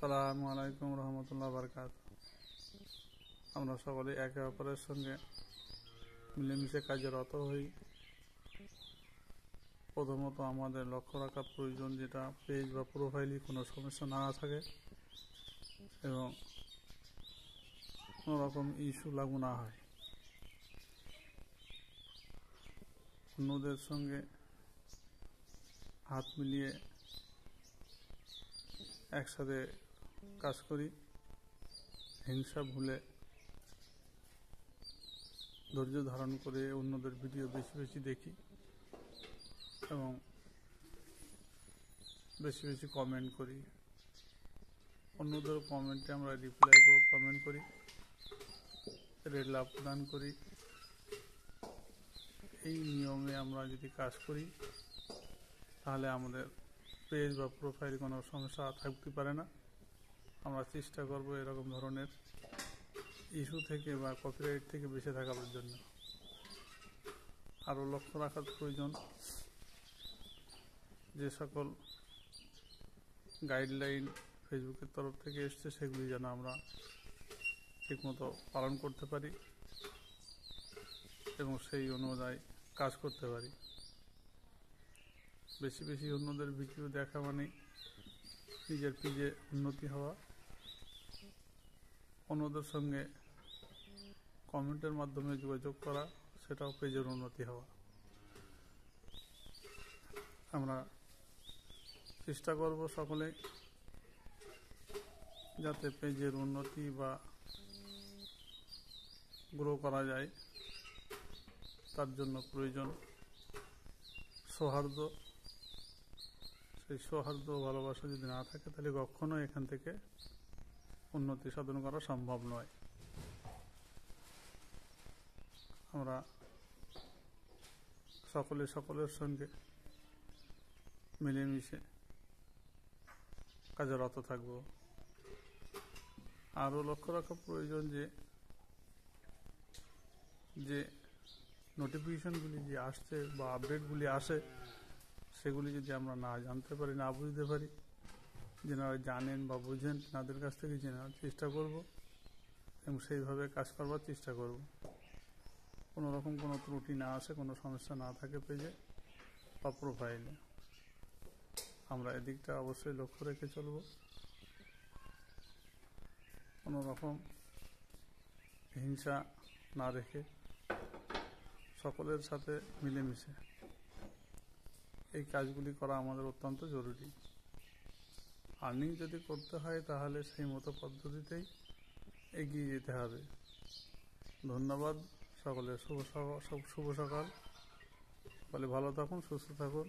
আসসালামু আলাইকুম রহমতুল্লাহ বারকাতুহু। আমরা সকলে একে অপরের সঙ্গে মিলেমিশে কাজে রত হই। প্রথমত আমাদের লক্ষ্য রাখা প্রয়োজন যেটা পেজ বা প্রোফাইলে কোনো সমস্যা না থাকে এবং কোনো রকম ইস্যু লাগু না হয়। অন্যদের সঙ্গে হাত মিলিয়ে একসাথে কাজ করি, হিংসা ভুলে ধৈর্য ধারণ করে অন্যদের ভিডিও বেশি বেশি দেখি এবং বেশি বেশি কমেন্ট করি। অন্যদের কমেন্টে আমরা রিপ্লাই কমেন্ট করি, রেড লাভ প্রদান করি। এই নিয়মে আমরা যদি কাজ করি তাহলে আমাদের পেজ বা প্রোফাইলে কোনো সমস্যা থাকতে পারে না। আমরা চেষ্টা করব এরকম ধরনের ইস্যু থেকে বা কপিরাইট থেকে বেঁচে থাকার জন্য। আরও লক্ষ্য রাখার প্রয়োজন যে সকল গাইডলাইন ফেসবুকের তরফ থেকে এসছে সেগুলি যেন আমরা ঠিকমতো পালন করতে পারি এবং সেই অনুযায়ী কাজ করতে পারি। বেশি বেশি অন্যদের ভিডিও দেখা মানে নিজের পেজে উন্নতি হওয়া, অন্যদের সঙ্গে কমেন্টের মাধ্যমে যোগাযোগ করা, সেটাও পেজের উন্নতি হওয়া। আমরা চেষ্টা করব সকলে যাতে পেজের উন্নতি বা গ্রো করা যায়। তার জন্য প্রয়োজন সৌহার্দ্য। সেই সৌহার্দ্য ভালোবাসা যদি না থাকে তাহলে কখনো এখান থেকে উন্নতি সাধন করা সম্ভব নয়। আমরা সকলের সঙ্গে মিলেমিশে কাজে রত থাকব। আরও লক্ষ্য রাখা প্রয়োজন যে নোটিফিকেশনগুলি যে আসছে বা আপডেটগুলি আসে সেগুলি যদি আমরা না জানতে পারি, না বুঝতে পারি, যেনারা জানেন বা বুঝেন তাদের কাছ থেকে জানার চেষ্টা করব এবং সেইভাবে কাজ করবার চেষ্টা করব। কোনো রকম কোনো ত্রুটি না আসে, কোনো সমস্যা না থাকে পেজে বা প্রোফাইলে। আমরা এদিকটা অবশ্যই লক্ষ্য রেখে চলব। কোনো রকম হিংসা না রেখে সকলের সাথে মিলেমিশে এই কাজগুলি করা আমাদের অত্যন্ত জরুরি। আর্নিং যদি করতে হয় তাহলে সেই মতো পদ্ধতিতেই এগিয়ে যেতে হবে। ধন্যবাদ সকলের। শুভ সকাল। সকলে ভালো থাকুন, সুস্থ থাকুন।